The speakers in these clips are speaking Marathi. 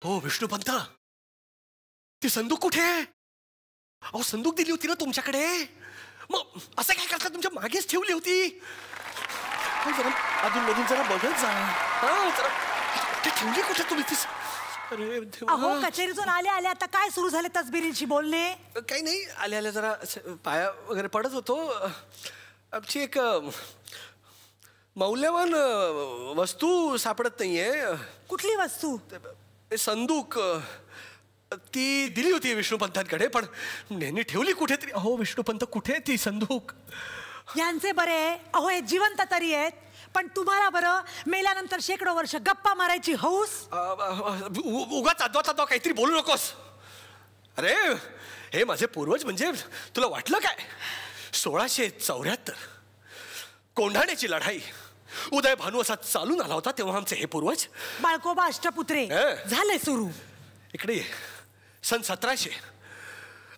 हो विष्णुपंत, ती संदूक कुठे आहे? अहो संदूक दिली होती ना तुमच्याकडे, मग असं काय करता? तुमच्या मागेच ठेवली होती. जरा अजून मधून जरा बघत जा. ठेवली कुठे तुम्ही ती? अरे अहो कचेरीतून आले आले आता काय सुरू झाले तसबिरींशी बोलणे? काही नाही, आल्या आल्या जरा पाया वगैरे पडत होतो. आमची एक मौल्यवान वस्तू सापडत नाहीये. कुठली वस्तू? संदूक. ती दिली होती विष्णुपंतांकडे, पण नेहमी ठेवली कुठेतरी. अहो विष्णुपंत कुठे ती संदूक? यांचे बरे अहो हे जिवंत तरी आहेत, पण तुम्हाला बरं मेल्यानंतर शेकडो वर्ष गप्पा मारायची हौस. उगाच अद्वा काहीतरी बोलू नकोस. अरे हे माझे पूर्वज म्हणजे तुला वाटलं काय? 1674 कोंढाण्याची लढाई उदय भानू असा चालून आला होता तेव्हा आमचे हे पूर्वज बाळकोबा अष्टपुत्रे झाले सुरू. इकडे सन 1700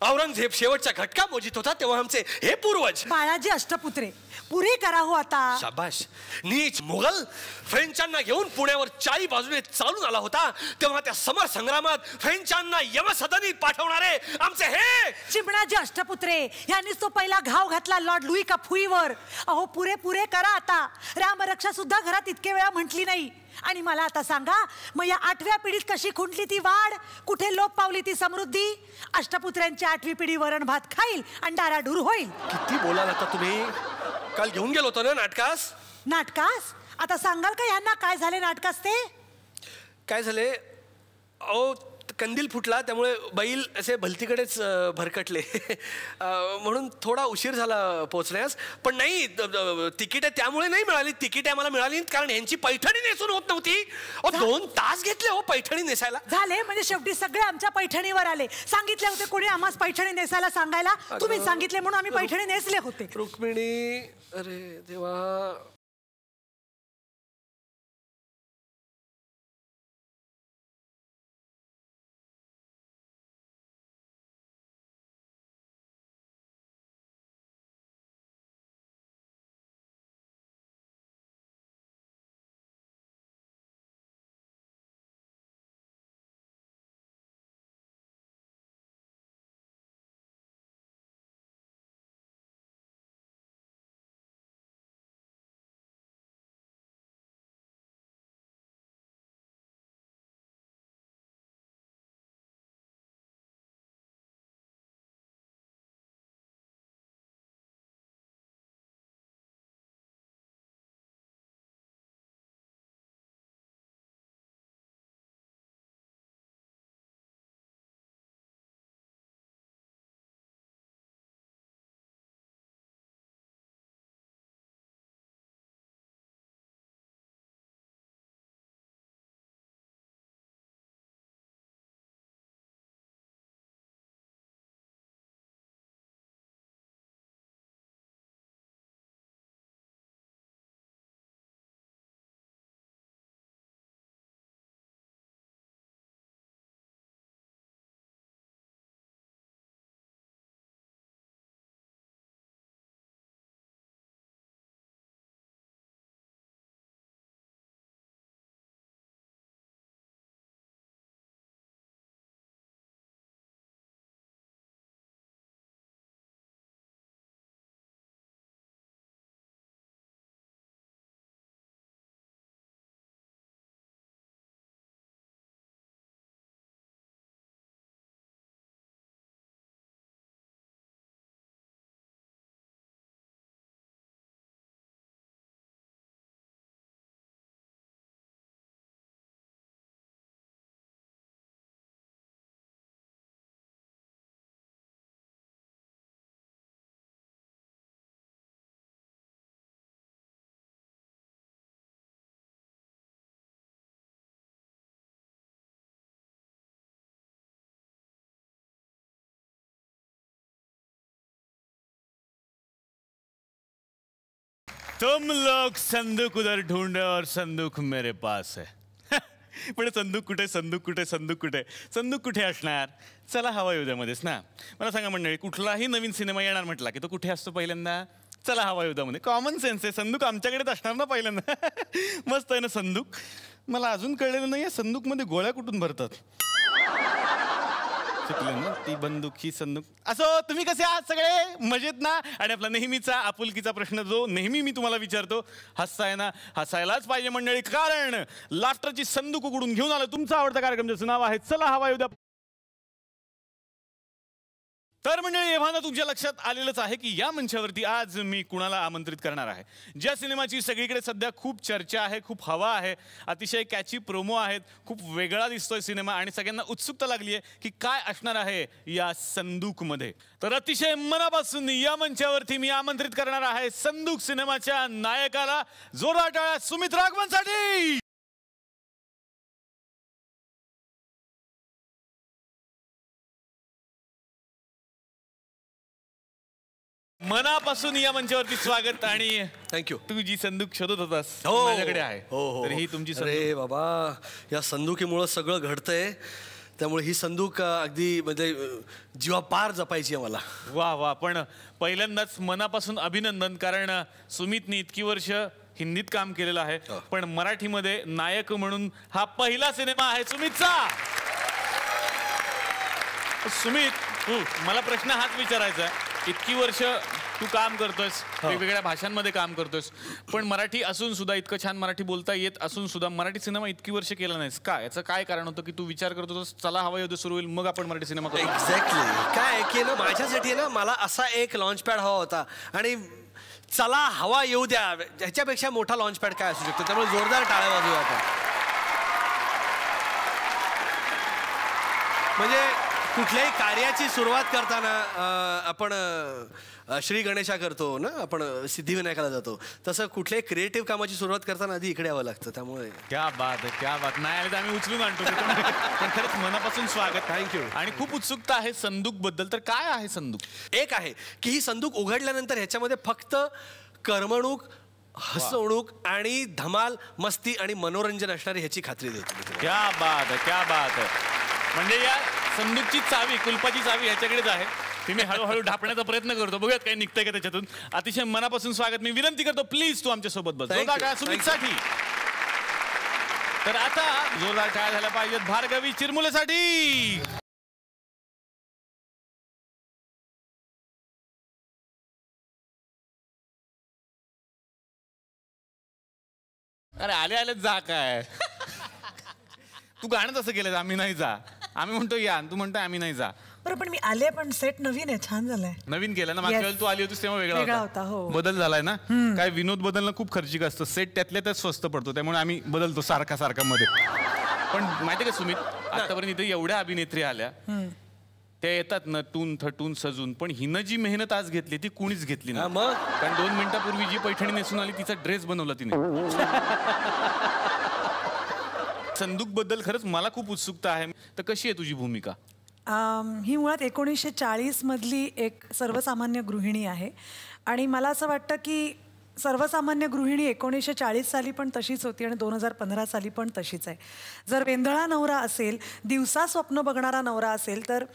औरंगजेब शेवटच्या घटका मोजित होता तेव्हा आमचे हे पूर्वज बाळाजी अष्टपुत्रे पुरे करा हो आता. शाबाश. नीच मुघल फ्रेंचांना घेऊन पुण्यावर चारी बाजूने चालून आला होता तेव्हा त्या समर संग्रामात फ्रेंचांना यमसदनी पाठवणारे आमचे हे चिमणाजी अष्टपुत्रे यांनीच तो पहिला घाव घातला लॉर्ड लुई का फुईवर. अहो पुरे पुरे करा आता. रामरक्षा सुद्धा घरात इतके वेळा म्हटली नाही. आणि मला आता सांगा, मग या 8व्या पिढीत कशी खुंटली ती वाढ? कुठे लोप पावली ती समृद्धी? अष्टपुत्र्यांची 8वी पिढी वरण भात खाईल आणि डाराडूर होईल. किती बोलाल आता तुम्ही? काल घेऊन गेलो होतो ना नाटकास. नाटकास? आता सांगाल का यांना काय झाले नाटकास ते? काय झाले? अहो कंदील फुटला त्यामुळे बैल असे भलतीकडेच भरकटले म्हणून थोडा उशीर झाला पोहोचण्यास. पण नाही, तिकीट त्यामुळे नाही मिळाली. तिकीट आम्हाला मिळाली कारण यांची पैठणी नेसून होत नव्हती. 2 तास घेतले हो पैठणी नेसायला. झाले म्हणजे शेवटी सगळे आमच्या पैठणीवर आले. सांगितले होते कोणी आम्हाला पैठणी नेसायला सांगायला? तुम्ही सांगितले म्हणून आम्ही पैठणी नेसले होते. रुक्मिणी, अरे देवा. तुम लोग संदूक उधर ढूंढे और संदूक मेरे पास है. पण संदूक कुठे, संदूक कुठे, संदूक कुठे, संदूक कुठे असणार? चला हवा येऊ द्यामध्येच ना. मला सांगा मंडळी, कुठलाही नवीन सिनेमा येणार म्हटला की तो कुठे असतो पहिल्यांदा? चला हवा युद्धामध्ये. कॉमन सेन्स आहे. संदूक आमच्याकडेच असणार ना पहिल्यांदा. मस्त आहे ना संदूक. मला अजून कळलेलं नाही संदूकमध्ये गोळ्या कुठून भरतात. चुकलं ना, ती बंदूक ही संदूक. असो, तुम्ही कसे आहात सगळे? मजेत ना? आणि आपला नेहमीचा आपुलकीचा प्रश्न जो नेहमी मी तुम्हाला विचारतो, हसताय ना? हसायलाच पाहिजे मंडळी, कारण लाफ्टरची संदूक उघडून घेऊन आलं तुमचा आवडता कार्यक्रम ज्याचं नाव आहे चला हवा युद्ध. तर मंडळी, एव्हाना तुमच्या लक्षात आलेलंच आहे की या मंचावरती आज मी कुणाला आमंत्रित करणार आहे, ज्या सिनेमाची सगळीकडे सध्या खूप चर्चा आहे, खूप हवा आहे, अतिशय कॅची प्रोमो आहेत, खूप वेगळा दिसतोय सिनेमा आणि सगळ्यांना उत्सुकता लागली आहे की काय असणार आहे या संदूकमध्ये. तर अतिशय मनापासून या मंचावरती मी आमंत्रित करणार आहे संदूक सिनेमाच्या नायकाला. जोरदार टाळ्या सुमित राघवनसाठी. मनापासून या मंचावरती स्वागत. आणि थँक्यू. तू जी संदूक शोधत होतास माझ्याकडे आहे. तर ही तुमची संदूक. अरे बाबा, या संदुकीमुळं सगळं घडतंय, त्यामुळे ही संदूक अगदी म्हणजे जीवापार जपायची आहे मला. वा वा. पण पहिल्यांदाच मनापासून अभिनंदन, कारण सुमितनी इतकी वर्ष हिंदीत काम केलेलं आहे, पण मराठीमध्ये नायक म्हणून हा पहिला सिनेमा आहे सुमितचा. सुमित, मला प्रश्न हाच विचारायचा आहे, इतकी वर्ष तू काम करतोयस, वेगवेगळ्या भाषांमध्ये काम करतोयस, पण मराठी असून सुद्धा, इतकं छान मराठी बोलता येत असून सुद्धा मराठी सिनेमा इतकी वर्ष केला नाहीस का? याचं काय कारण होतं की तू विचार करत होतास चला हवा युद्ध सुरू होईल मग आपण मराठी सिनेमा करू? एक्झॅक्टली. काय की ना, माझ्यासाठी ना मला असा एक लॉन्च पॅड हवा होता, आणि चला हवा येऊ द्या ह्याच्यापेक्षा मोठा लॉन्च पॅड काय असू शकतो. त्यामुळे जोरदार टाळ्या वाजवूया आपण. म्हणजे कुठल्याही कार्याची सुरुवात करताना आपण श्री गणेशा करतो ना, आपण सिद्धिविनायकाला जातो, तसं कुठल्याही क्रिएटिव्ह कामाची सुरुवात करताना आधी इकडे यावं लागतं. त्यामुळे क्या बात आहे, क्या बात. नाही आले तर आम्ही उचलून आणतो. पण खरंच मनापासून स्वागत. थँक्यू. आणि खूप उत्सुकता आहे संदूक बद्दल. तर काय आहे संदूक? एक आहे की ही संदूक उघडल्यानंतर ह्याच्यामध्ये फक्त करमणूक, हसवणूक आणि धमाल, मस्ती आणि मनोरंजन असणारी ह्याची खात्री देतो. क्या बात आहे, क्या बात आहे. म्हणजे या संदूकची चावी, कुलपाची चावी ह्याच्याकडेच आहे. ती मी हळूहळू ढापण्याचा प्रयत्न करतो, बघूयात काही निघतंय का त्याच्यातून. अतिशय मनापासून स्वागत. मी विनंती करतो प्लीज तू आमच्या सोबत बस. जोरदार टाळ्या सुमितसाठी. तर आता जोरदार टाळ्या झाल्या पाहिजेत भार्गवी चिरमुलेसाठी. अरे आले आले जा काय. तू गाणं तसं केलं आम्ही नाही जा. आम्ही म्हणतो या, तू म्हणतो आम्ही नाही जा. बरं, पण मी आले, पण सेट नवीन आहे, छान झालंय. नवीन केलं ना, मागच्या वेळेला तू आली होतीस तेव्हा वेगळा होता. हो, बदल झालाय ना. काय विनोद बदलणं खूप खर्चिक असतं. सेट त्यातल्या त्यात स्वस्त पडतो, त्यामुळे आम्ही बदलतो सारखा सारखा मध्ये. पण माहितीये का सुमित, आतापर्यंत इथे एवढ्या अभिनेत्री आल्या, त्या येतात नटून थटून सजून, पण हिनं जी मेहनत आज घेतली ती कुणीच घेतली ना. मग कारण 2 मिनिटापूर्वी जी पैठणी नेसून आली तिचा ड्रेस बनवला तिने. संदूक बद्दल खरंच मला खूप उत्सुकता आहे. तर कशी आहे तुझी भूमिका? ही मुळात 1940 मधली एक सर्वसामान्य गृहिणी आहे, आणि मला असं वाटतं की सर्वसामान्य गृहिणी 1940 साली पण तशीच होती आणि 2015 साली पण तशीच आहे. जर वेंधळा नवरा असेल, दिवसा स्वप्न बघणारा नवरा असेल, तर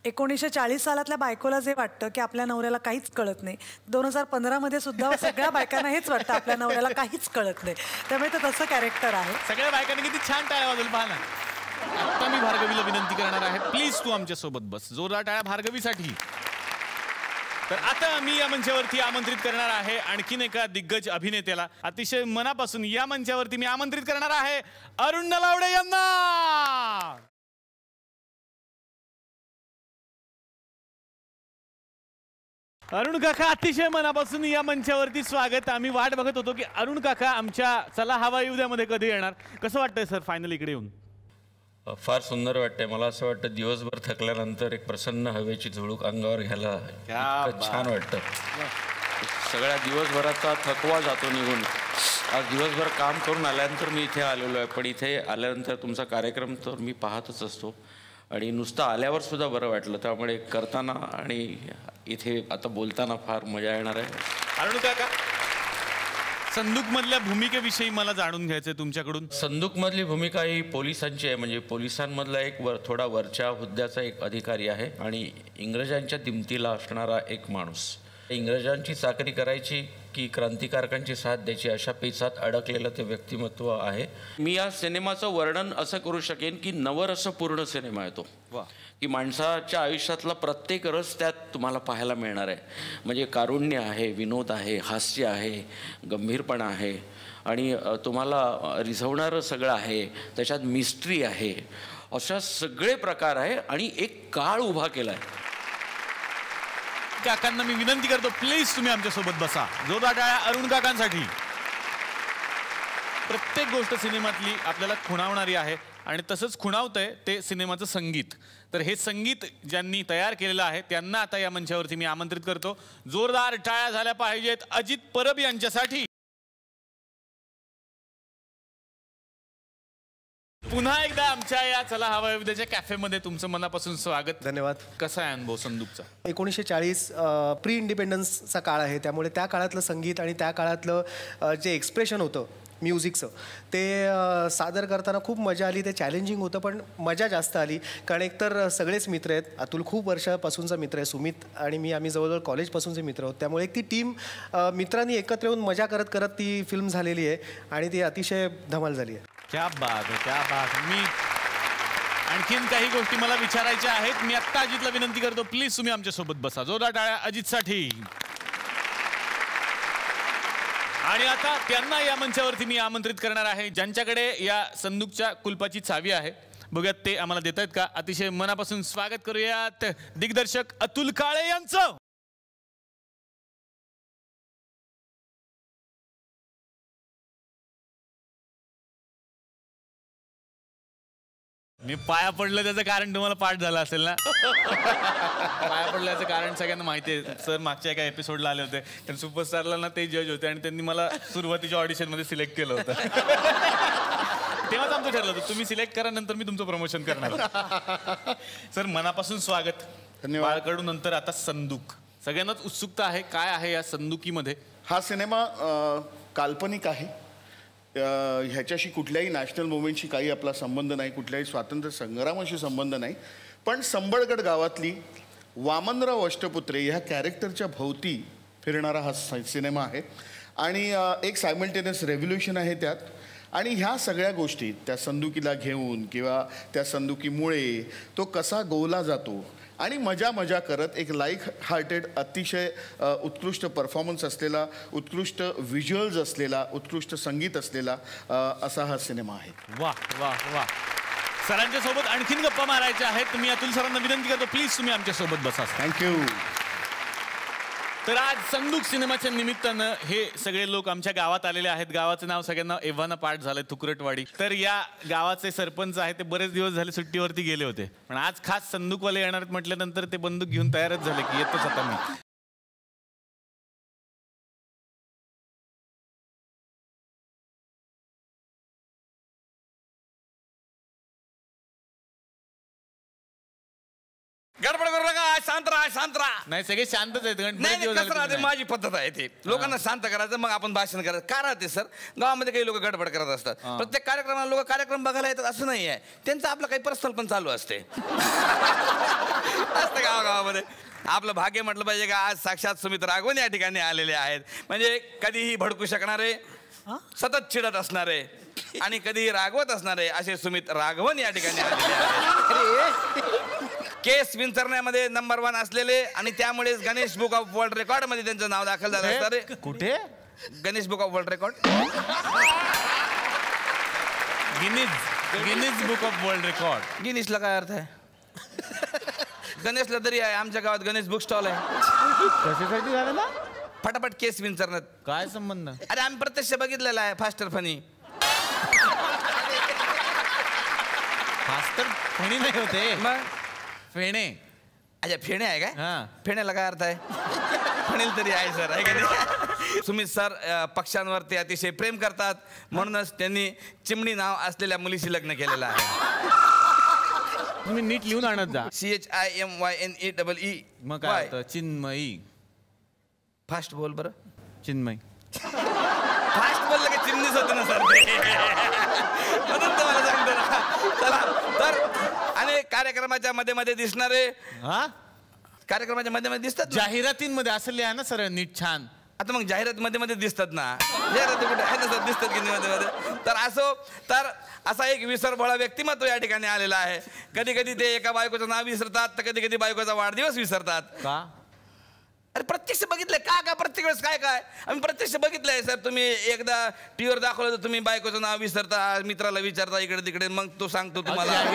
1940 सालातल्या बायकोला जे वाटतं की आपल्या नवऱ्याला काहीच कळत नाही, 2015 मध्ये सुद्धा सगळ्या बायकांना हेच वाटतं आपल्या नवऱ्याला काहीच कळत नाही. त्यामुळे तर तसं कॅरेक्टर आहे. सगळ्या बायकांनी किती छान टाळ्या वाजवल पाहा ना. आता मी भार्गवीला विनंती करणार आहे, प्लीज तू आमच्या सोबत बस. जोरदार टाळ्या भार्गवीसाठी. तर आता मी या मंचावरती आमंत्रित करणार आहे आणखीन एका दिग्गज अभिनेत्याला. अतिशय मनापासून या मंचावरती मी आमंत्रित करणार आहे अरुण नलावडे यांना. अरुण काका, अतिशय मनापासून या मंचावरती स्वागत. आम्ही वाट बघत होतो की अरुण काका आमच्या चला हवा येऊ द्यामध्ये कधी येणार. कसं वाटतंय सर फायनल इकडे येऊन? फार सुंदर वाटतंय. मला असं वाटतं दिवसभर थकल्यानंतर एक प्रसन्न हवेची झुळूक अंगावर घ्यायला छान वाटतं. सगळ्या दिवसभराचा थकवा जातो निघून. आज दिवसभर काम करून आल्यानंतर मी इथे आलेलो आहे, पण इथे आल्यानंतर तुमचा कार्यक्रम तर मी पाहतच असतो, आणि नुसतं आल्यावर सुद्धा बरं वाटलं. त्यामुळे करताना आणि इथे आता बोलताना फार मजा येणार आहे. अरुण काका, संदूकमधल्या भूमिकेविषयी मला जाणून घ्यायचंय तुमच्याकडून. संदूकमधली भूमिका ही पोलिसांची आहे. म्हणजे पोलिसांमधला एक थोडा वरच्या हुद्द्याचा एक अधिकारी आहे आणि इंग्रजांच्या दिमतीला असणारा एक माणूस. इंग्रजांची चाकरी करायची की क्रांतिकारकांची साथ द्यायची अशा पेचात अडकलेलं ते व्यक्तिमत्व आहे. मी या सिनेमाचं वर्णन असं करू शकेन की नवरसपूर्ण सिनेमा आहे तो. की माणसाच्या आयुष्यातला प्रत्येक रस त्यात तुम्हाला पाहायला मिळणार आहे. म्हणजे कारुण्य आहे, विनोद आहे, हास्य आहे, गंभीरपणा आहे आणि तुम्हाला रिझवणारं सगळं आहे. त्याच्यात मिस्ट्री आहे. अशा सगळे प्रकार आहे आणि एक काळ उभा केला आहे. काकांना मी विनंती करतो, प्लीज तुम्ही आमच्यासोबत बसा. जोरदार टाळ्या अरुण काकांसाठी. प्रत्येक गोष्ट सिनेमातली आपल्याला खुणावणारी आहे आणि तसंच खुणावतंय ते सिनेमाचं संगीत. तर हे संगीत ज्यांनी तयार केलेलं आहे त्यांना आता या मंचावरती मी आमंत्रित करतो. जोरदार टाळ्या झाल्या पाहिजेत अजित परब यांच्यासाठी. पुन्हा एकदा आमच्या या चला हवा विद्याच्या कॅफेमध्ये तुमचं मनापासून स्वागत. धन्यवाद. कसा आहे अनुभव संदूकचा? 1940 प्री इंडिपेंडन्सचा काळ आहे, त्यामुळे त्या काळातलं संगीत आणि त्या काळातलं जे एक्सप्रेशन होतं म्युझिकचं ते सादर करताना खूप मजा आली. ते चॅलेंजिंग होतं पण मजा जास्त आली, कारण एकतर सगळेच मित्र आहेत. अतुल खूप वर्षापासूनचा मित्र आहे, सुमित आणि मी आम्ही जवळजवळ कॉलेजपासूनचे मित्र आहोत. त्यामुळे एक ती टीम मित्रांनी एकत्र येऊन मजा करत करत ती फिल्म झालेली आहे आणि ती अतिशय धमाल झाली आहे. क्या बात आहे, क्या बात. मी आणखीन काही गोष्टी मला विचारायच्या आहेत. मी आत्ता अजितला विनंती करतो, प्लीज तुम्ही आमच्यासोबत बसा. जोरदार टाळ्या अजितसाठी. आणि आता त्यांना या मंचावरती मी आमंत्रित करणार आहे ज्यांच्याकडे या संदूकच्या कुलपाची चावी आहे. बघूयात ते आम्हाला देत आहेत का. अतिशय मनापासून स्वागत करूयात दिग्दर्शक अतुल काळे यांचं. मी पाया पडलं त्याचं कारण तुम्हाला पाठ झालं असेल ना. पाया पडल्याचं कारण सगळ्यांना माहिती आहे. सर मागच्या एका एपिसोडला आले होते, तर सुपरस्टारला ना ते जज होते आणि त्यांनी मला सुरुवातीच्या ऑडिशनमध्ये सिलेक्ट केलं होतं. तेव्हाच आमचं ठरलं होतं तुम्ही सिलेक्ट करा, नंतर मी तुमचं प्रमोशन करणार. सर मनापासून स्वागत. धन्यवाद. बाळकडू नंतर आता संदूक. सगळ्यांनाच उत्सुकता आहे काय आहे या संदुकीमध्ये. हा सिनेमा काल्पनिक आहे. ह्याच्याशी कुठल्याही नॅशनल मुवमेंटशी काही आपला संबंध नाही, कुठल्याही स्वातंत्र्य संग्रामाशी संबंध नाही. पण संबळगड गावातली वामनराव अष्टपुत्रे ह्या कॅरेक्टरच्या भोवती फिरणारा हा सिनेमा आहे आणि एक सायमल्टेनियस रेव्होल्युशन आहे त्यात. आणि ह्या सगळ्या गोष्टी त्या संदुकीला घेऊन किंवा त्या संदुकीमुळे तो कसा गोवला जातो आणि मजा करत एक लाईक हार्टेड अतिशय उत्कृष्ट परफॉर्मन्स असलेला, उत्कृष्ट व्हिज्युअल्स असलेला, उत्कृष्ट संगीत असलेला असा हा सिनेमा आहे. वा वा वा. सरांच्या सोबत आणखीन गप्पा मारायच्या आहेत. मी अतुल सरांना विनंती करतो, प्लीज तुम्ही आमच्या सोबत बसा. थँक्यू. तर आज संदूक सिनेमाच्या निमित्तानं हे सगळे लोक आमच्या गावात आलेले आहेत. गावाचं नाव सगळ्यांना एव्हाना पाठ झालंय, तुकरटवाडी. तर या गावाचे सरपंच आहेत, ते बरेच दिवस झाले सुट्टीवरती गेले होते, पण आज खास संदूकवाले येणार म्हटल्यानंतर ते बंदूक घेऊन तयारच झाले की येतोच आता मी. गडबड करू नका, शांत राहा. नाही सगळे शांतच आहेत. नाही, माझी पद्धत आहे ते लोकांना शांत करायचं, मग आपण भाषण करायचं. का राहते सर, गावामध्ये काही लोक गडबड करत असतात. प्रत्येक कार्यक्रमाला लोक कार्यक्रम बघायला येतात असं नाही आहे. त्यांचं आपलं काही पर्सनल पण चालू असते गावागावामध्ये. आपलं भाग्य म्हटलं पाहिजे का आज साक्षात सुमित राघवन या ठिकाणी आलेले आहेत. म्हणजे कधीही भडकू शकणारे, सतत चिडत असणारे आणि कधीही रागवत असणारे असे सुमित राघवन या ठिकाणी आलेले आहेत. केस विंचरण्यामध्ये नंबर 1 असलेले आणि त्यामुळेच Ganesh book of world record मध्ये त्यांचं नाव दाखल झालं असणारे. कुठे? Ganesh book of world record. Guinness book of world record. गिनीजला काय अर्थ आहे? गणेशला तरी आहे. आमच्या गावात गणेश बुक स्टॉल आहे. कशासाठी झालं ना? फटाफट केस विंचरण्यात. काय संबंध? अरे आम्ही प्रत्यक्ष बघितलेला आहे. Faster funny. फास्टर फणी नाही होते, मग फेणे. अच्छा फेणे आहे काय? हा. फेण्याला काय अर्थ आहे? फणील तरी आहे सर, आहे का नाही? सुमित सर पक्ष्यांवरती अतिशय प्रेम करतात, म्हणूनच त्यांनी चिमणी नाव असलेल्या मुलीशी लग्न केलेलं आहे. तुम्ही नीट लिहून आणत जा. CHIMYNEEE. मग काय होतं? चिन्मयी. फास्ट बोल बरं. चिन्मयी. फास्ट बोललं की चिमणीच होतं ना सर ते. म्हणून तुम्हाला सांगतो ना. चला तर आणि कार्यक्रमाच्या मध्ये दिसणारे कार्यक्रमाच्या मध्ये मध्ये दिसतात. जाहिरातींमध्ये असं लिहा ना सर नीट छान. आता मग जाहिरात मध्ये मध्ये दिसतात ना, जाहिराती कुठे आहे ना सर, दिसतात की मध्ये मध्ये. तर असो, तर असा एक विसरभोळा व्यक्तिमत्व या ठिकाणी आलेला आहे. कधी कधी ते एका बायकोचं नाव विसरतात, तर कधी कधी बायकोचा वाढदिवस विसरतात. का? अरे प्रत्यक्ष बघितलंय का प्रत्येक वेळेस काय आम्ही प्रत्यक्ष बघितलंय सर. तुम्ही एकदा टीव्हीवर दाखवलं तर तुम्ही बायकोचं नाव विसरता, मित्राला विचारता इकडे तिकडे, मग तो सांगतो तुम्हाला. आता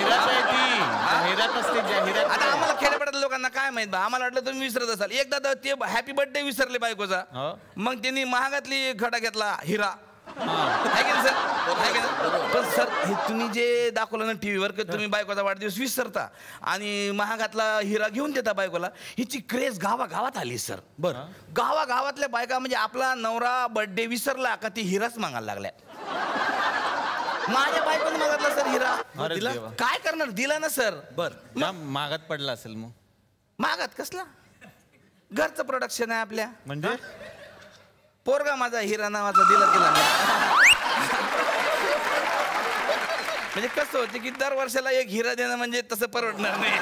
आम्हाला खेड्यापाड्यातल्या लोकांना काय माहित बा, आम्हाला वाटलं तुम्ही विसरत असाल. एकदा ते हॅपी बर्थडे विसरले बायकोचा, मग त्यांनी महागातली घडा घेतला हिरा. पण सर हे तुम्ही जे दाखवलं ना टीव्हीवर की तुम्ही बायकोचा वाढदिवस विसरता आणि महागातला हिरा घेऊन देता बायकोला, हिची क्रेज गावागावात आली सर. बरं, गावागावातल्या बायका म्हणजे आपला नवरा बर्थडे विसरला का ती हिराच मागायला लागल्या. माझ्या बायकोने मागितला सर हिरा, दिला. काय करणार, दिला ना सर. बरं, महागात पडला असेल. मग महागात कसला, घरचं प्रोडक्शन आहे आपल्या. म्हणजे पोरगा माझा हिरा नावाचा दिला तिला. म्हणजे कसं होतं की दर वर्षाला एक हिरा देणं म्हणजे तसं परवडणार नाही.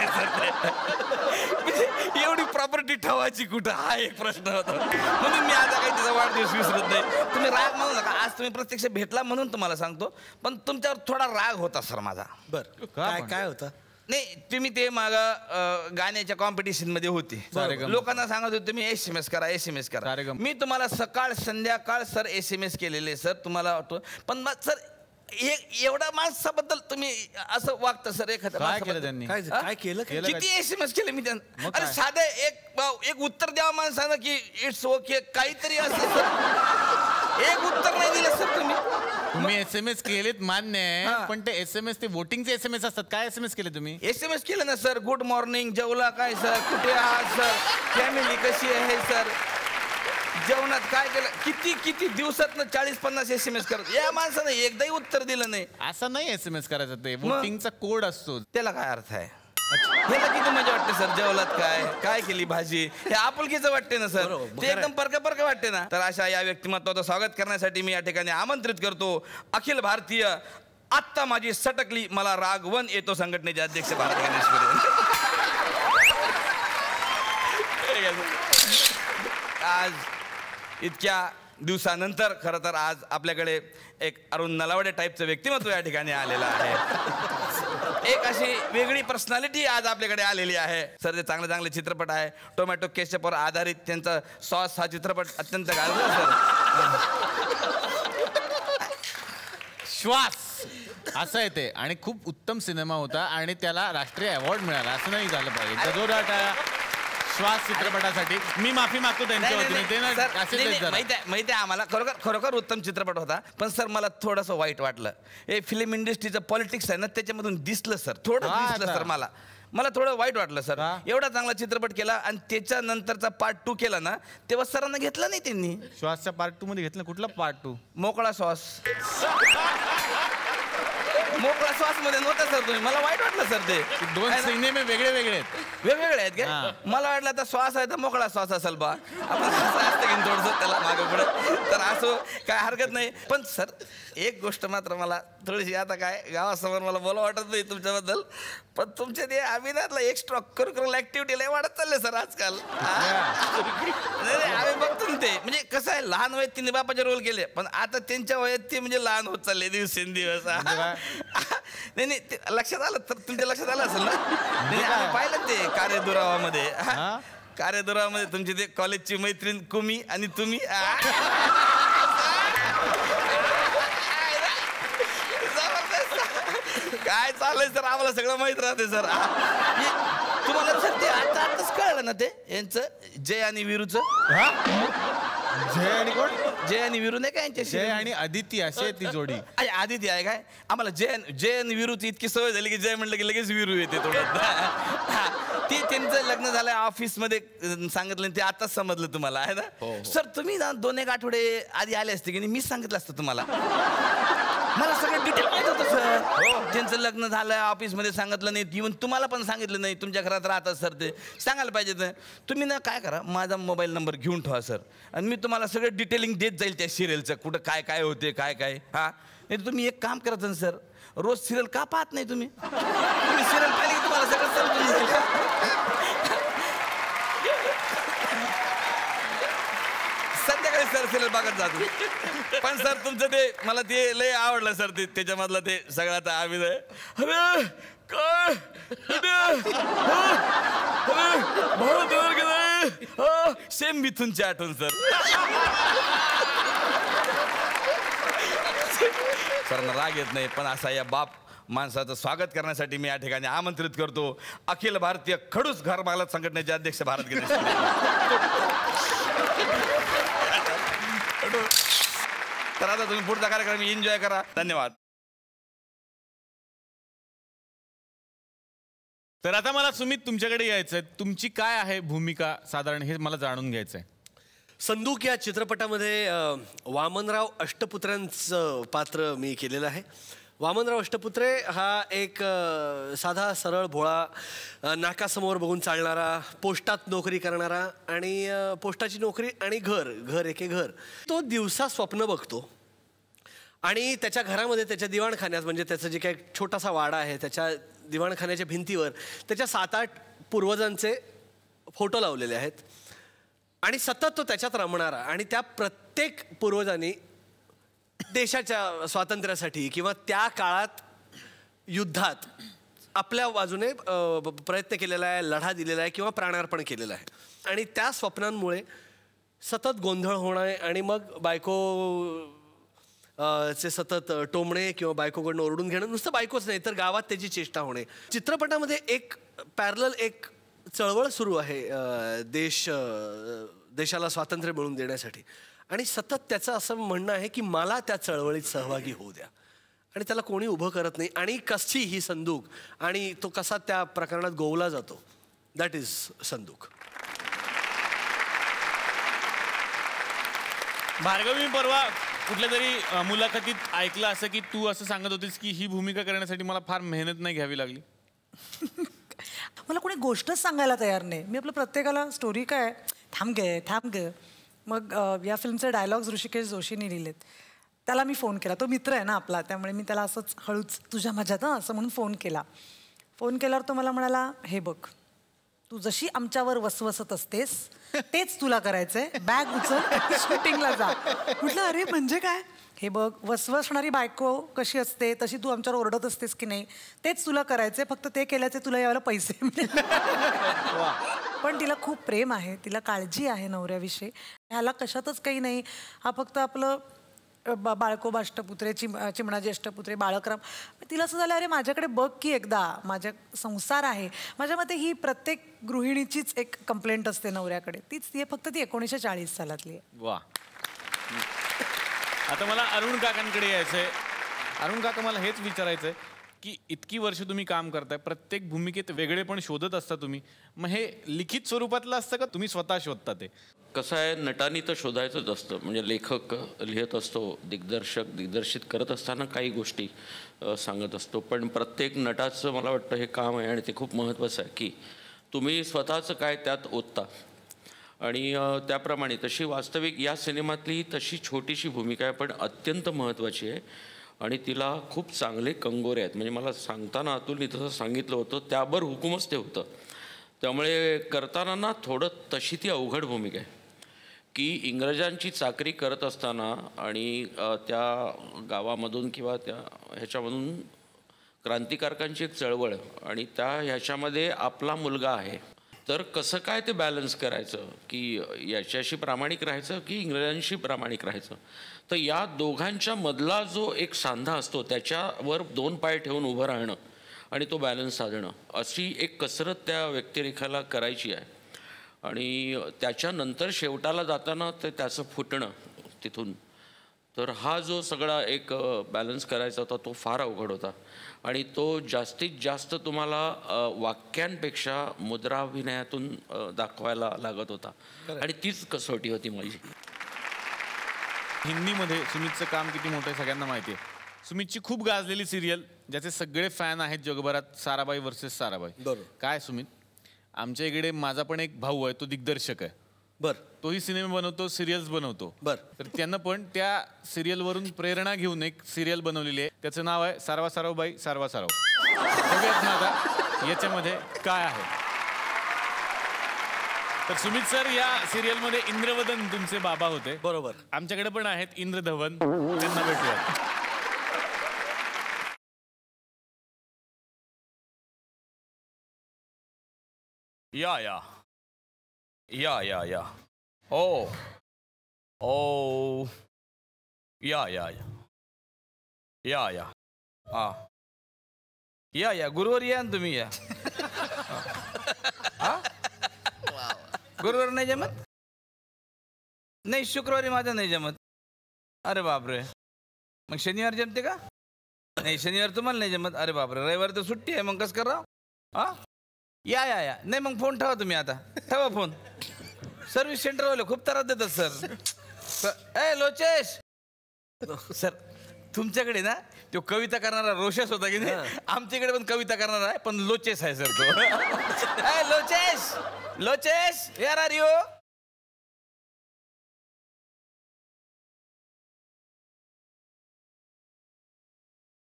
म्हणजे एवढी प्रॉपर्टी ठेवायची कुठं, हा एक प्रश्न होता. म्हणून मी आता काही तिचा वाढदिवस विसरत नाही. तुम्ही राग म्हणू नका, आज तुम्ही प्रत्यक्ष भेटला म्हणून तुम्हाला सांगतो, पण तुमच्यावर थोडा राग होता सर माझा. बरं, काय होता? नाही, तुम्ही ते माग गाण्याच्या कॉम्पिटिशन मध्ये होते, लोकांना सांगत होते तुम्ही SMS करा, SMS करा. मी तुम्हाला सकाळ संध्याकाळ सर SMS केलेले सर, तुम्हाला वाटतो. पण मग सर एवढा माणसाबद्दल तुम्ही असं वागता सर. एखाद्या काय केलं, किती SMS केले मी त्यांना. अरे साधं एक उत्तर द्यावं माणसानं की इट्स ओके काहीतरी असं सर. एक उत्तर नाही दिलं सर तुम्ही. SMS केलेत मान्य आहे, पण ते SMS ते वोटिंगचे SMS असतात. काय SMS केले तुम्ही? SMS केलं ना सर. गुड मॉर्निंग, जेवला काय सर, कुठे आहात सर, फॅमिली कशी आहे सर, जेवणात काय केलं, किती दिवसात 40-50 SMS करत. या माणसानं एकदाही उत्तर दिलं नाही. असं नाही SMS करायचं, ते वोटिंगचा कोड असतो. त्याला काय अर्थ आहे? ह्याला किती मजा वाटते सर, जेवलात काय केली भाजी, हे आपुलकीचं वाटते ना सर, ते एकदम परक वाटते ना. तर अशा या व्यक्तिमत्वाचं स्वागत करण्यासाठी मी या ठिकाणी आमंत्रित करतो अखिल भारतीय आत्ता माझी सटकली मला रागवन येतो संघटनेचे अध्यक्ष भारत गणेशपुरे. आज इतक्या दिवसानंतर खरं तर आज आपल्याकडे एक अरुण नलावडे टाईपचं व्यक्तिमत्व या ठिकाणी आलेलं आहे. एक अशी वेगळी पर्सनॅलिटी आज आपल्याकडे आलेली आहे सर. ते चांगले चित्रपट आहे, टोमॅटो केचपवर आधारित त्यांचा सॉस हा चित्रपट अत्यंत गाजला सर. श्वास असं आहे ते, आणि खूप उत्तम सिनेमा होता आणि त्याला राष्ट्रीय अवॉर्ड मिळाला. असं नाही झालं पाहिजे. गजोराट श्वास चित्रपटासाठी मी माफी मागतो त्यांच्या वतीने. माहिती आहे आम्हाला, खरोखर उत्तम चित्रपट होता. पण सर मला थोडंसं वाईट वाटलं. हे फिल्म इंडस्ट्रीचं पॉलिटिक्स आहे ना, त्याच्यामधून दिसलं सर, थोडं दिसलं सर. मला थोडं वाईट वाटलं सर. एवढा चांगला चित्रपट केला आणि त्याच्यानंतरचा पार्ट 2 केला ना, तेव्हा सरांना घेतलं नाही त्यांनी. श्वासच्या पार्ट 2 मध्ये घेतलं. कुठला पार्ट 2? मोकळा श्वास. मोकळा श्वास मध्ये नव्हता सर तुम्ही. मला वाईट वाटलं सर. ते 2 सिनेमे वेगळे आहेत का? मला वाटलं आता श्वास आहे तर मोकळा श्वास असेल बा, आपण असतं घेऊन थोडंसं त्याला मागं पुढे. तर असं काय हरकत नाही. पण सर एक गोष्ट मात्र मला थोडीशी, आता काय गावासमोर मला बोला वाटत नाही तुमच्याबद्दल, पण तुमच्या ते अभिनयातला एक्स्ट्रा करिक्युलर ऍक्टिव्हिटी लय वाढत चालले सर आजकाल. आम्ही बघतो ना ते, म्हणजे कसं आहे, लहान वयात तिने बापाचे रोल केले, पण आता त्यांच्या वयात ते म्हणजे लहान होत चालले दिवसेंदिवस. नाही ते लक्षात आलं तर, तुमच्या लक्षात आलं असेल ना. आम्ही पाहिलं ते कार्यदुरावामध्ये. कार्यदुरावामध्ये तुमची ते कॉलेजची मैत्रीण कुमी आणि तुम्ही काय चाललंय सर, आम्हाला सगळं माहित राहते सर. तुम्हाला सर ते आताच कळलं ना ते यांचं जय आणि वीरूचं. जय आणि कोण? जय आणि वीरू नाही का यांच्याशी? जय आणि आदिती अशी ती जोडी. आदिती आहे काय? आम्हाला जय आणि वीरूची इतकी सवय झाली की जय म्हटलं की लगेच वीरू येते थोडं. ते त्यांचं लग्न झालं ऑफिसमध्ये सांगितलं, ते आताच समजलं तुम्हाला आहे ना सर. तुम्ही ना 2-1 आठवडे आधी आले असते की मीच सांगितलं असतं तुम्हाला. मला सगळं डिटेल माहित होतं सर. त्यांचं लग्न झालं ऑफिसमध्ये सांगितलं नाही, इव्हन तुम्हाला पण सांगितलं नाही. तुमच्या घरात राहतात सर, ते सांगायला पाहिजे. तुम्ही ना काय करा, माझा मोबाईल नंबर घेऊन ठेवा सर, आणि मी तुम्हाला सगळं डिटेलिंग देत जाईल त्या सिरियलचं, कुठं काय होते काय. हा नाही तुम्ही एक काम करत ना सर, रोज सिरियल का पाहत नाही तुम्ही? सिरियल पाहिली की तुम्हाला सगळं समजून जाईल. सर सिरियल बघत जातो. पण सर तुमचं ते मला ते लय आवडलं सर. ते त्याच्यामधलं ते सगळ्यात आम्ही अरे काय सेम मिथूनची आठवण सर. सरांना राग येत नाही पण असा या बाप माणसाचं स्वागत करण्यासाठी मी या ठिकाणी आमंत्रित करतो अखिल भारतीय खडूस घर मालक संघटनेचे अध्यक्ष भारत गणेश. तर आता तुम्ही पुढचा कार्यक्रम एन्जॉय करा. धन्यवाद. तर आता मला सुमित तुमच्याकडे यायचंय. तुमची काय आहे भूमिका साधारण हे मला जाणून घ्यायचंय. संदूक या चित्रपटामध्ये वामनराव अष्टपुत्र्यांचं पात्र मी केलेलं आहे. वामनराव अष्टपुत्रे हा एक साधा सरळ भोळा नाकासमोर बघून चालणारा, पोस्टात नोकरी करणारा आणि पोस्टाची नोकरी आणि घर एके घर. तो दिवसा स्वप्न बघतो आणि त्याच्या घरामध्ये त्याच्या दिवाणखान्यात म्हणजे त्याचं जे काही छोटासा वाडा आहे त्याच्या दिवाणखान्याच्या भिंतीवर त्याच्या 7-8 पूर्वजांचे फोटो लावलेले आहेत आणि सतत तो त्याच्यात रमणारा आणि त्या प्रत्येक पूर्वजांनी देशाच्या स्वातंत्र्यासाठी किंवा त्या काळात युद्धात आपल्या बाजूने प्रयत्न केलेला आहे, लढा दिलेला आहे किंवा प्राणार्पण केलेलं आहे. आणि त्या स्वप्नांमुळे सतत गोंधळ होणे आणि मग बायको चे सतत टोमणे किंवा बायकोकडनं ओरडून घेणं. नुसतं बायकोच नाही तर गावात त्याची चेष्टा होणे. चित्रपटामध्ये एक पॅरलल एक चळवळ सुरू आहे देशाला स्वातंत्र्य मिळवून देण्यासाठी आणि सतत त्याचं असं म्हणणं आहे की मला त्या चळवळीत सहभागी होऊ द्या आणि त्याला कोणी उभं करत नाही. आणि कशी ही संदूक आणि तो कसा त्या प्रकरणात गोवला जातो. दॅट इज संदूक. भार्गवी, मी परवा कुठल्या तरी मुलाखतीत ऐकलं असं की तू असं सांगत होतीस की ही भूमिका करण्यासाठी मला फार मेहनत नाही घ्यावी लागली. मला कोणी गोष्टच सांगायला तयार नाही. मी आपलं प्रत्येकाला स्टोरी काय थांब ग. मग या फिल्मचे डायलॉग्स ऋषिकेश जोशींनी लिहिलेत. त्याला मी फोन केला. तो मित्र आहे ना आपला, त्यामुळे मी त्याला असंच हळूच तुझ्या माझ्यात असं म्हणून फोन केल्यावर तो मला म्हणाला, हे बघ तू जशी आमच्यावर वसवसत असतेस तेच तुला करायचंय. बॅग उचल शूटिंगला जा. म्हटलं अरे म्हणजे काय. हे बघ वसवसणारी बायको कशी असते तशी तू आमच्यावर ओरडत असतेस की नाही तेच तुला करायचंय. फक्त ते केल्याचे तुला यावेळेला पैसे मिळेल. पण तिला खूप प्रेम आहे, तिला काळजी आहे नवऱ्याविषयी. ह्याला कशातच काही नाही. हा फक्त आपलं बाळकोबा अष्टपुत्रे चिमणाजी अष्टपुत्रे बाळकराम. तिला असं झालं अरे माझ्याकडे बघ की एकदा, माझ्या संसार आहे. माझ्या मते ही प्रत्येक गृहिणीचीच एक कंप्लेंट असते नवऱ्याकडे. ती फक्त ती 1940 सालातली आहे. वा. आता मला अरुण काकांकडे यायचंय. अरुण काका, मला हेच विचारायचंय की इतकी वर्ष तुम्ही काम करताय, प्रत्येक भूमिकेत वेगळे पण शोधत असता तुम्ही. मग हे लिखित स्वरूपातलं असतं का तुम्ही स्वतः शोधता ते? कसं आहे, नटांनी तर शोधायचंच असतं. म्हणजे लेखक लिहित असतो, दिग्दर्शक दिग्दर्शित करत असताना काही गोष्टी सांगत असतो. पण प्रत्येक नटाचं मला वाटतं हे काम आहे आणि ते खूप महत्त्वाचं आहे की तुम्ही स्वतःचं काय त्यात ओतता. आणि त्याप्रमाणे तशी वास्तविक या सिनेमातली तशी छोटीशी भूमिका आहे पण अत्यंत महत्त्वाची आहे आणि तिला खूप चांगले कंगोरे आहेत. म्हणजे मला सांगताना अतुलनी तसं सांगितलं होतं त्यावर हुकूमच ते होतं. त्यामुळे करताना ना थोडं तशी ती अवघड भूमिका आहे की इंग्रजांची चाकरी करत असताना आणि त्या गावामधून किंवा त्या ह्याच्यामधून क्रांतिकारकांची एक चळवळ आणि त्या ह्याच्यामध्ये आपला मुलगा आहे. तर कसं काय ते बॅलन्स करायचं की याच्याशी प्रामाणिक राहायचं की इंग्रजांशी प्रामाणिक राहायचं. तर या दोघांच्या मधला जो एक सांधा असतो त्याच्यावर 2 पाय ठेवून उभं राहणं आणि तो बॅलन्स साधणं अशी एक कसरत त्या व्यक्तिरेखाला करायची आहे. आणि त्याच्यानंतर शेवटाला जाताना ते त्याचं फुटणं तिथून. तर हा जो सगळा एक बॅलन्स करायचा होता तो फार अवघड होता आणि तो जास्तीत जास्त तुम्हाला वाक्यांपेक्षा मुद्राभिनयातून दाखवायला लागत होता आणि तीच कसोटी होती माझी. हिंदीमध्ये सुमितचं काम किती मोठं आहे सगळ्यांना माहिती आहे. सुमितची खूप गाजलेली सिरियल ज्याचे सगळे फॅन आहेत जगभरात, साराबाई वर्सेस साराबाई. बरोबर. काय सुमित, आमच्या इकडे माझा पण एक भाऊ आहे, तो दिग्दर्शक आहे. बर. तोही सिनेमे बनवतो, सिरियल्स बनवतो. बर. तर त्यानं पण त्या सिरियलवरून प्रेरणा घेऊन एक सिरियल बनवलेली आहे. त्याचं नाव आहे सारवा सारवबाई सारवा सारव. बघूयात ना आता याच्यामध्ये काय आहे. तर सुमित सर या सिरियल मध्ये इंद्रवदन तुमचे बाबा होते. बरोबर. आमच्याकडे पण आहेत इंद्रधवन, त्यांना भेटूया. या या या या या ओ ओ या या या या हा या गुरुवारी या ना तुम्ही या. गुरुवार नाही जमत? नाही शुक्रवारी माझं नाही जमत. अरे बापरे. मग शनिवार जमते का? नाही शनिवार तुम्हाला नाही जमत. अरे बापरे. रविवार तर सुट्टी आहे, मग कसं करा? हा या या या. नाही मग फोन ठेवा तुम्ही, आता ठेवा फोन. सर्व्हिस सेंटरवाले खूप त्रास देतात सर. ए लोचेश सर, तुमच्याकडे ना तो कविता करणारा रोशेस होता की नाही, आमच्याकडे पण कविता करणारा आहे, पण लोचेस आहे सर तो. ए Lochesh, Lochesh where are you?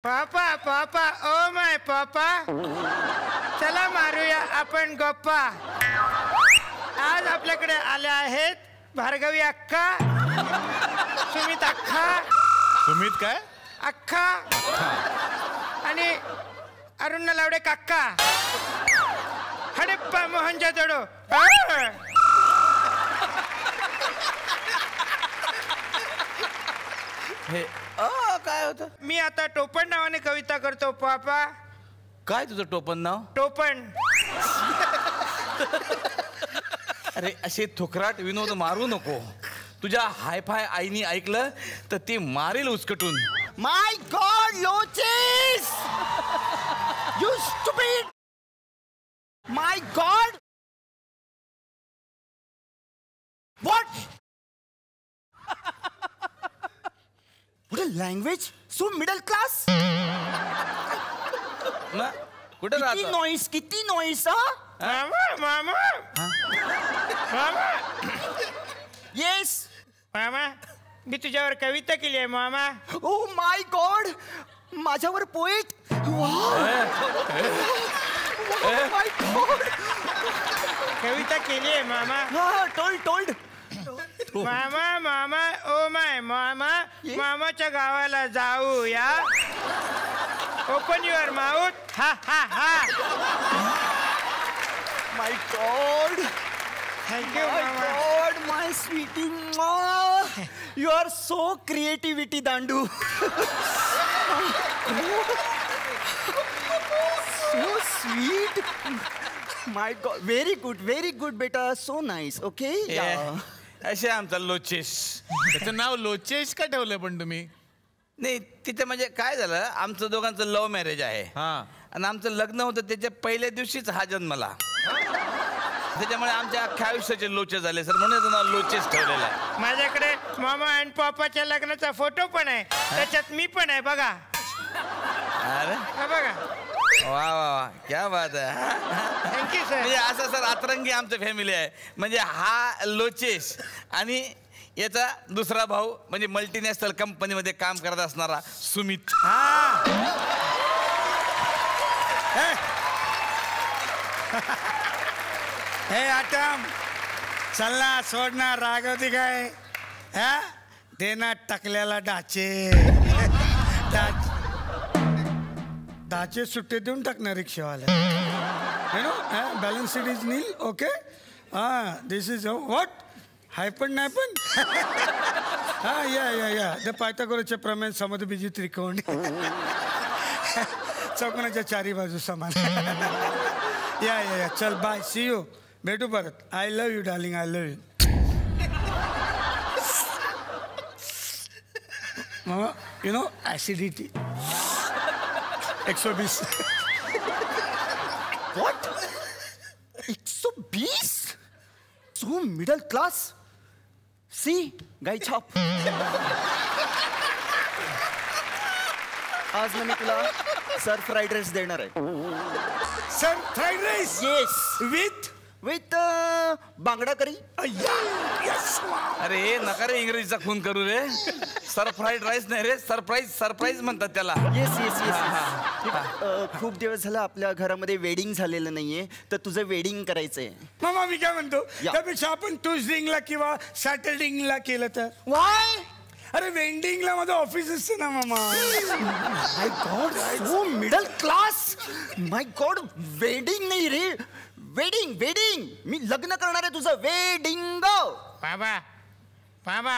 Papa papa oh my papa, चला मारूया आपण गप्पा. आज आपल्याकडे आल्या आहेत भार्गवी अक्का, सुमित अक्का. सुमित काय? अक्का आणि अरुण लावडे काक्का. हडप्पा मोहनच्या जोडो. हे काय होतं? मी आता टोपण नावाने कविता करतो पापा. काय तुझं टोपण नाव? टोपण. अरे असे थुकराट विनोद मारू नको. तुझ्या हायफाय आईनी ऐकलं तर ते मारेल उचकटून. My god Loches, you stupid. My god, what what a language, so middle class. कुठे किती नॉईस, किती नॉईस. मामा मामा मामा. येस मामा, मी तुझ्यावर कविता केली आहे मामा. ओ माय गॉड, माझ्यावर पोएट. माय गॉड, कविता केली आहे मामा. टोल्ड. मामा मामा ओ माय मामा, मामाच्या गावाला जाऊया. Open your mouth. हा हा हा. My god, thank you my mama. God, my sweetie. You are so creativity दांडू. So sweet. My god, very good beta, so nice. Okay. असे आमचा लोचेस. त्याचं नाव लोचेश का ठेवलंय पण तुम्ही? नाही तिथे म्हणजे काय झालं, आमचं दोघांचं लव्ह मॅरेज आहे. आणि आमचं लग्न होतं त्याच्या पहिल्या दिवशीच हा जन्मला. त्याच्यामुळे आमच्या अख्ख्या आयुष्याचे लोचे झाले सर, म्हणून नाव लोचेस ठेवलेलं आहे. माझ्याकडे मामा आणि पापाच्या लग्नाचा फोटो पण आहे, त्याच्यात मी पण आहे बघा. अरे हा बघा. वा वा वा, क्या बात आहे. Thank you sir. म्हणजे असं सर अतरंगी आमचं फॅमिली आहे. म्हणजे हा लोचेस आणि याचा दुसरा भाऊ म्हणजे मल्टीनॅशनल कंपनीमध्ये काम करत असणारा सुमित. हे आटम, चलना सोडणार रागवती काय? हा देना टकल्याला डाचे. डाचे सुट्टे देऊन टाकणार रिक्षावाला. You know balance sheet is nil. Okay. This is what हाय पण नाही पण. या द पायथागोरसचे प्रमेय समद्विजी त्रिकोण. चौकोनाच्या चारी बाजू समान. या चल बाय, सी यू. भेटू परत. I love you darling, I love you. You know acidity 120. What 120? So middle class. See गाई छाप. आज मी तुला सर फ्राईड राईस देणार आहे. Sir fried rice. Yes, with with बांगडा करी. अरे नका रे इंग्रजीचा खून करू रे. सरफ्राईड राईस नाही रे, सरप्राईज म्हणतात त्याला. Yes yes yes. खूप दिवस झालं आपल्या घरामध्ये वेडिंग झालेलं नाहीये, तर तुझं वेडिंग करायचंय. मामा मी काय म्हणतो, त्यापेक्षा आपण ट्युजडिंगला किंवा सॅटरडिंगला केलं तर. वाय? अरे वेंडिंगला माझं ऑफिस असतं ना मामा. माय गॉड, सो मिडल क्लास. माय गॉड, वेडिंग नाही रे, वेडिंग वेडिंग. मी लग्न करणार आहे तुझं. वेडिंग. बाबा बाबा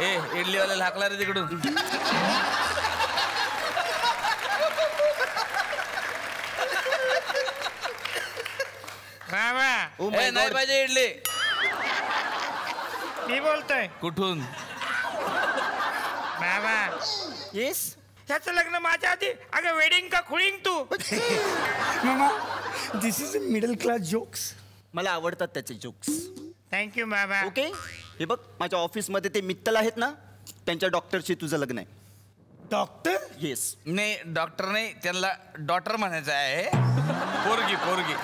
ए इडलीवाल्याला हाकला रे तिकडून. बाबा नाही पाहिजे इडली. मी बोलतोय. कुठून? बाबा येस. त्याचं लग्न माझ्या आधी. अगं वेडिंग का खुळींग तू. मामा दिस इज मिडल क्लास जोक्स. मला आवडतात त्याचे जोक्स. थँक्यू बाबा. ओके, हे बघ माझ्या ऑफिसमध्ये ते मित्तल आहेत ना, त्यांच्या डॉक्टरशी तुझं लग्न आहे. डॉक्टर? येस. नाही डॉक्टर नाही, त्यांना डॉक्टर म्हणायचं आहे. पोरगी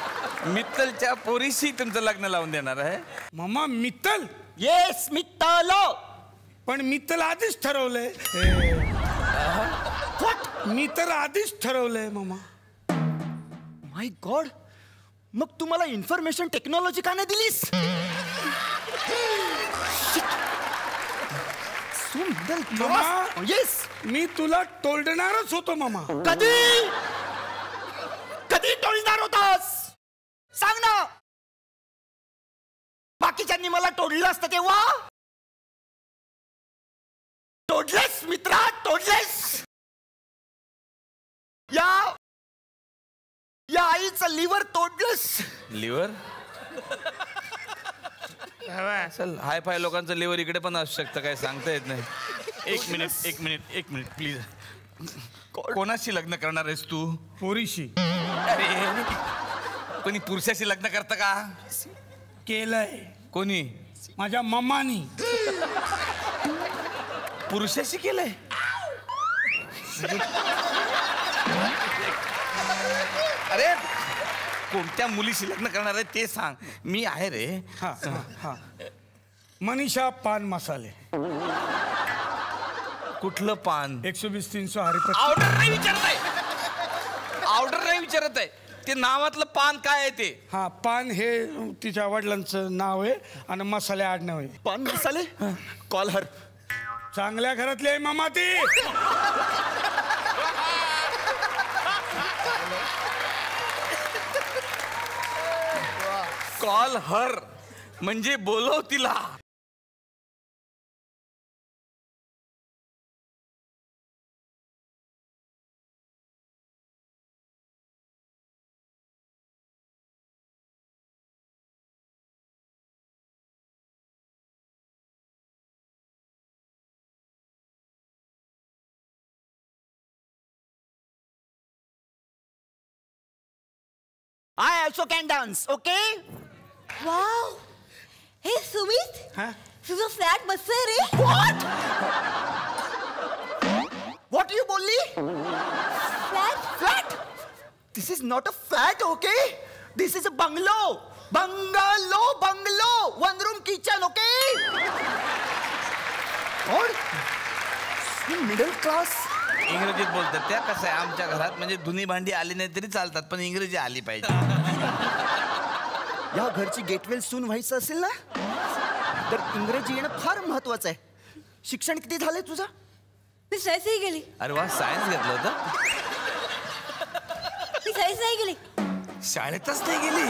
मित्तलच्या पोरीशी तुमचं लग्न लावून देणार आहे. मामा मित्तल? येस मित्तल. पण मित्तल आधीच ठरवलंय. मी तर आधीच ठरवलंय मामा. माय गॉड, मग तू मला इन्फॉर्मेशन टेक्नॉलॉजी का नाही दिलीस? येस, मी तुला टोलणारच होतो मामा. कधी कधी टोलणार होतास सांग ना. बाकीच्यांनी मला टोडलं असतं तेव्हा. टोडलेस मित्रा, टोडलेस. या आईचं लिव्हर तोडलंस. लिव्हर? चल हाय फाय लोकांचं लिव्हर इकडे पण असू शकतं, काय सांगता येत नाही. एक मिनिट प्लीज. कोणाशी लग्न करणार आहेस तू? पोरीशी. अरे कोणी पुरुषाशी लग्न करतं का? केलंय. कोणी? माझ्या मम्मानी. पुरुषाशी केलंय? अरे कोणत्या मुलीशी लग्न करणार आहे ते सांग. मी आहे रे. हा मनीषा पान मसाले. कुठलं पान? 120-300 हरिपत. ऑर्डर नाही विचारत आहे. ते नावातलं पान काय आहे ते? हा पान हे तिच्या वडिलांचं नाव आहे आणि मसाले आडनाव आहे. पान मसाले. Call her. चांगल्या घरातली आहे मामा ती. कॉल हर म्हणजे बोलव तिला. I also can dance, okay? Wow, हे सुमित, तुझं फ्लॅट मस्त आहे रे. What you बोलली? Flat? This is not a flat, okay? This is a bungalow. Bungalow. 1 room kitchen, okay? और मिडल क्लास. इंग्रजीत बोलतात त्या. कसं आहे आमच्या घरात म्हणजे धुनी भांडी आली नाही तरी चालतात, पण इंग्रजी आली पाहिजे. या घरची गेटवेल सून व्हायचं असेल ना, तर इंग्रजी येणं फार महत्वाचं आहे. शिक्षण किती झालंय तुझं? मी सायन्स नाही गेली. अरे वा, सायन्स घेतलं होतं? मी सायन्स नाही गेली. शाळेतच नाही गेली?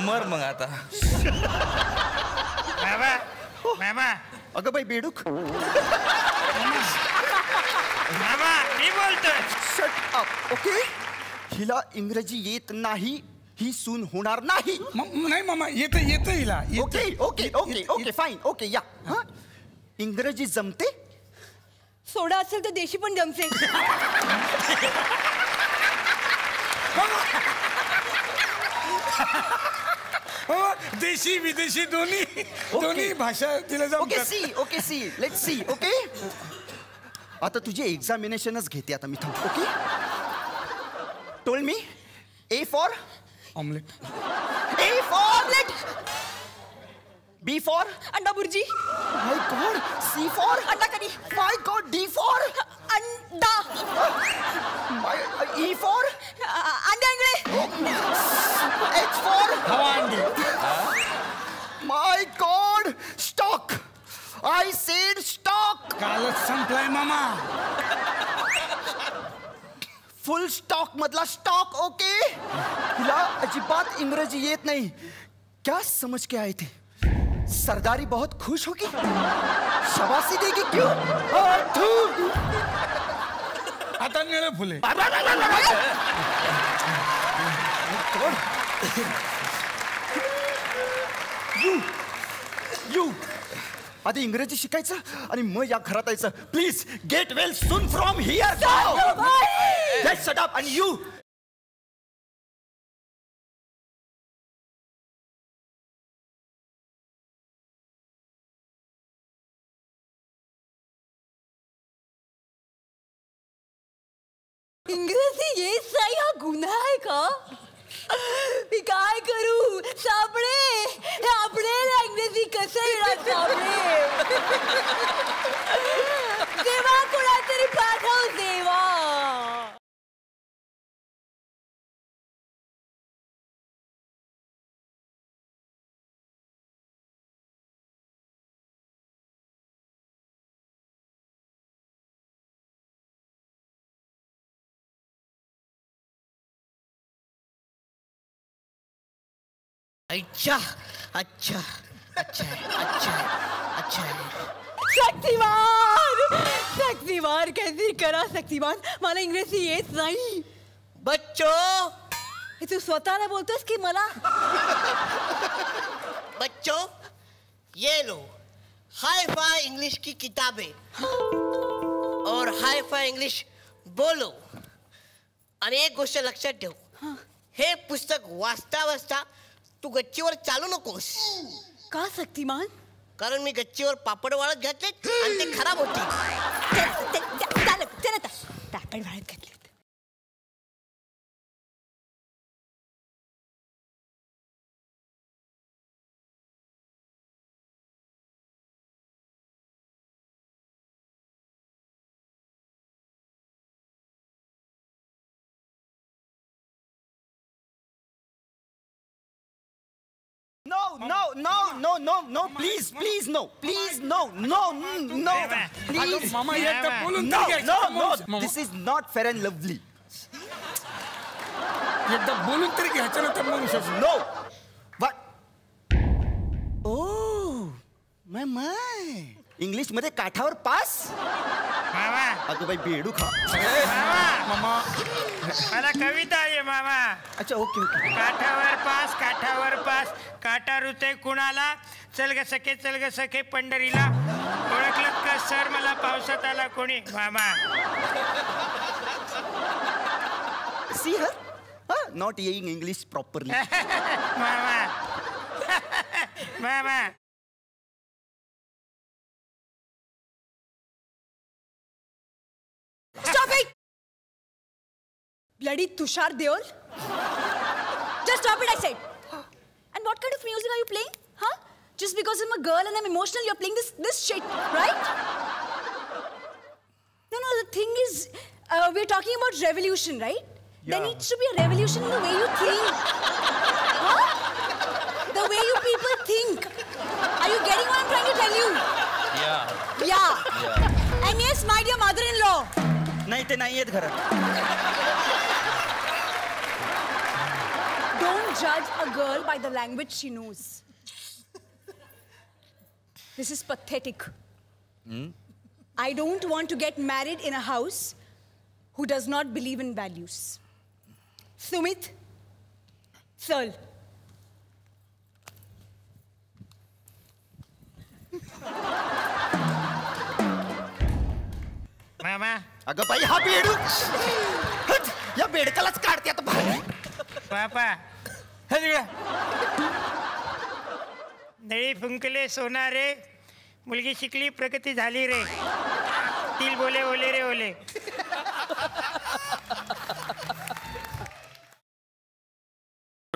मर मग आता. बाबा अगं बाई बेडूक. बाबा मी बोलतोय. Shut up, okay? हिला इंग्रजी येत नाही, ही सून होणार नाही. नाही मामा, येतं हिला. Okay fine. ओके या. इंग्रजी जमते? सोडा असेल तर देशी पण जमते. देशी विदेशी दोन्ही भाषा तिला जमतात. Okay see let's see. Okay, आता तुझी एक्झामिनेशनच घेते आता मी. थांब. Okay, told me. A for omelette. A for omelette. B for अंडा bhurji. my god. C for अंडा करी. my god. D for अंडा. E for अंडे अंगडे. H for हवा अंडी. my god. Stock. I said stock. कालच संपलाय मामा. फुल स्टॉक मधला स्टॉक. ओके. तुला अजिबात इंग्रजी येत नाही. क्या समझ के आए थे? सरदारी बहुत खुश होगी. शाबाशी देगी क्यों? आता निळे फुले. यू आधी इंग्रजी शिकायचं आणि मग या घरात यायचं. Please get well soon from here. Just shut up. आणि यू इंग्रजी येत नाही हा गुन्हा आहे का? मी काय करू? साबळे आपल्याला इंग्रजी कसं येणार? साबळे देवा कोणातरी पाठव देवा. अच्छा अच्छा अच्छा अच्छा अच्छा. शक्तिमान शक्तिमान कैसी करा शक्तिमान. मला इंग्रजी येत नाही. बच्चो हे तू स्वतःला बोलतोस की मला? बच्चो ये लो हाई फाई इंग्लिश की किताबें और हाई फाई इंग्लिश बोलो. आणि एक गोष्ट लक्षात ठेव. हे पुस्तक वाचता वाचता तू गच्चीवर चालू नकोस. का शक्तिमान? कारण मी गच्चीवर पापड वाळत घातले आणि ते खराब होते. पापड वाळत घातले. No, please, no. Please. मामा एकदा बोलून No. This is not fair and lovely. एकदा बोलून तरी घ्यायचं ना तर मग. No. What? Oh, my. English मध्ये काठावर पास. मामा अगं बाई बेडू खा. मामा मला कविता आहे मामा. अच्छा ओके. काठावर पास काटा रुते कुणाला. चल ग सखे पंढरीला. ओळखलं का सर मला पावसात आला कोणी. मामा See her? Not saying English properly. मामा Stop it! Bloody Tushar Deol. Just stop it, I said. And what kind of music are you playing? Huh? Just because I'm a girl and I'm emotional, you're playing this shit, right? No, the thing is, we're talking about revolution, right? Yeah. There needs to be a revolution in the way you think. Huh? The way you people think. Are you getting what I'm trying to tell you? Yeah. And yes, my dear mother-in-law. नाही ते नाही येत घरात. Don't judge a girl by the language she knows. This is pathetic. I don't want to get married in a house who does not believe in values. Sumit, Sir. मामा अगं बाई हा बेडू. या बेडकालाच काढते आता बाहेर. पापा दळी फुंकले सोनारे. मुलगी शिकली प्रगती झाली रे. तिल बोले ओले रे ओले.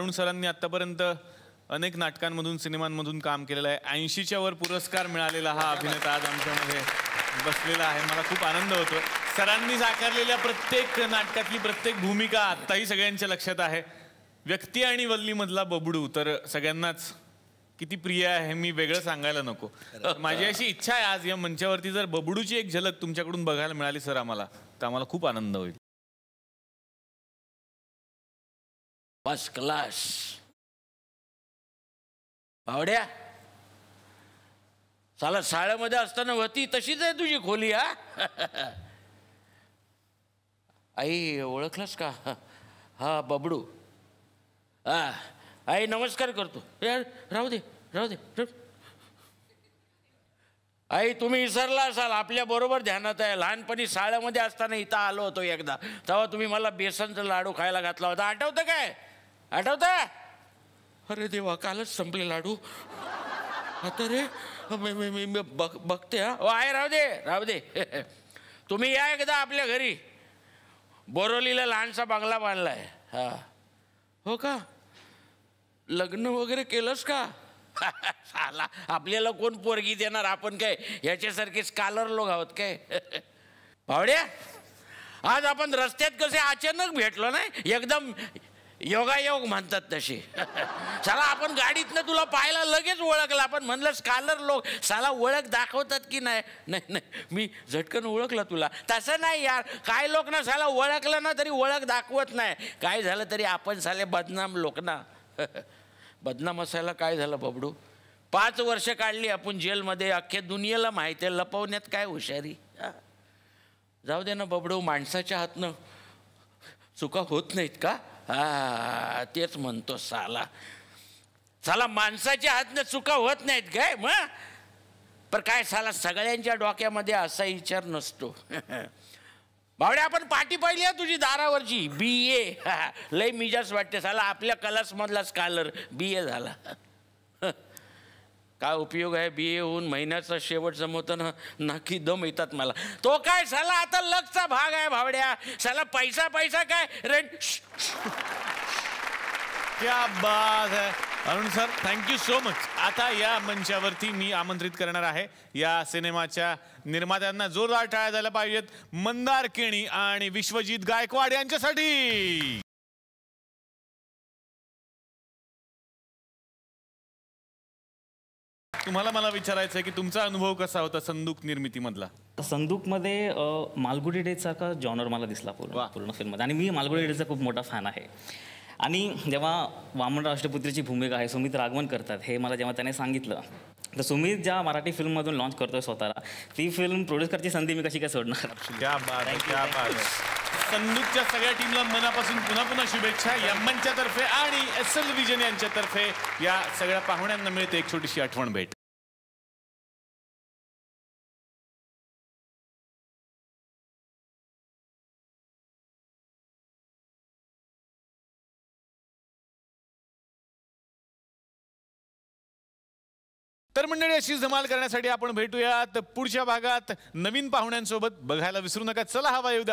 अरुण सरांनी आतापर्यंत अनेक नाटकांमधून सिनेमांमधून काम केलेलं आहे. 80च्या वर पुरस्कार मिळालेला हा अभिनेता आज आमच्यामध्ये बसलेला आहे. मला खूप आनंद होतो. सरांनी साकारलेल्या प्रत्येक नाटकातली प्रत्येक भूमिका आत्ताही सगळ्यांच्या लक्षात आहे. व्यक्ती आणि वल्लीमधला बबडू तर सगळ्यांनाच किती प्रिय आहे मी वेगळं सांगायला नको. माझी अशी इच्छा आहे आज या मंचावरती जर बबडूची एक झलक तुमच्याकडून बघायला मिळाली सर आम्हाला, तर आम्हाला खूप आनंद होईल. First class. भावड्या, साला शाळेमध्ये असताना होती तशीच आहे तुझी खोली. आई ओळखलास का? हा बबडू. हा आई नमस्कार करतो. राहू दे राहू दे. आई तुम्ही विसरला असाल आपल्या बरोबर ध्यानात आहे. लहानपणी शाळेमध्ये असताना इथं आलो होतो एकदा, तेव्हा तुम्ही मला बेसनचा लाडू खायला घातला होता. आठवतं काय? आठवतं? अरे देवा, कालच संपले लाडू. आता रे मी बघते. हा आहे, राहू दे राहू दे. तुम्ही या एकदा आपल्या घरी. बोरोलीला लहानसा बंगला बांधलाय. हा हो का? लग्न वगैरे केलंस का? साला आपल्याला कोण पोरगी देणार? आपण काय याच्यासारखे स्कॉलर लोक आहोत काय? भावड्या, आज आपण रस्त्यात कसे अचानक भेटलो नाही, एकदम योगायोग म्हणतात तशी. साला आपण गाडीतनं तुला पाहायला लगेच ओळखलं. आपण म्हणलं स्कॉलर लोक साला ओळख दाखवतात की नाही. नाही मी झटकन ओळखलं तुला. तसं नाही यार, काय लोक ना साला ओळखलं ना तरी ओळख दाखवत नाही. काय झालं तरी आपण साले बदनाम लोक ना. बदनाम असायला काय झालं बबडू? 5 वर्ष काढली आपण जेलमध्ये. अख्ख्या दुनियेला माहिती आहे. लपवण्यात काय हुशारी. जाऊ दे ना बबडू, माणसाच्या हातनं चुका होत नाहीत का? हा तेच म्हणतो साला. साला माणसाच्या हातनं चुका होत नाहीत काय? मग पण काय साला सगळ्यांच्या डोक्यामध्ये असा विचार नसतो. भावड्या, आपण पाठी पाहिली आहे तुझी दारावरची. BA. लय मिजास वाटते साला. आपल्या क्लासमधला स्कॉलर BA झाला. काय उपयोग आहे BA होऊन? महिन्याचा शेवट जमवताना नाकी दम येतात मला. तो काय साला आता लकचा भाग आहे भावड्या. साला पैसा पैसा काय रेंट. क्या बात है Arun sir, thank you so much. आता या मंचावरती मी आमंत्रित करणार आहे या सिनेमाच्या निर्मात्यांना. जोरदार टाळ्या झाल्या पाहिजेत मंदार केणी आणि विश्वजित गायकवाड यांच्यासाठी. तुम्हाला मला विचारायचं आहे की तुमचा अनुभव कसा होता संदूक निर्मितीमधला? संदूकमध्ये मालगुडी डेजसारखा जॉनर मला दिसला पूर्ण फिल्ममध्ये. आणि मी मालगुडी डेजचा खूप मोठा फॅन आहे. आणि जेव्हा वामन राष्ट्रपुत्रीची भूमिका आहे सुमित राघवन करतात हे मला जेव्हा त्याने सांगितलं, तर सुमित ज्या मराठी फिल्ममधून लॉन्च करतोय स्वतःला, ती फिल्म प्रोड्यूस करायची संधी मी कशी काय सोडणार. संदूकच्या सगळ्या टीमला मनापासून पुन्हा पुन्हा शुभेच्छा या मंचातर्फे आणि SL विजन यांच्यातर्फे. या सगळ्या पाहुण्यांना मिळते एक छोटीशी आठवण भेट. तर मंडळी, अशीच धमाल करण्यासाठी आपण भेटूयात पुढच्या भागात नवीन पाहुण्यांसोबत. बघायला विसरू नका. चला हवा येऊ द्या.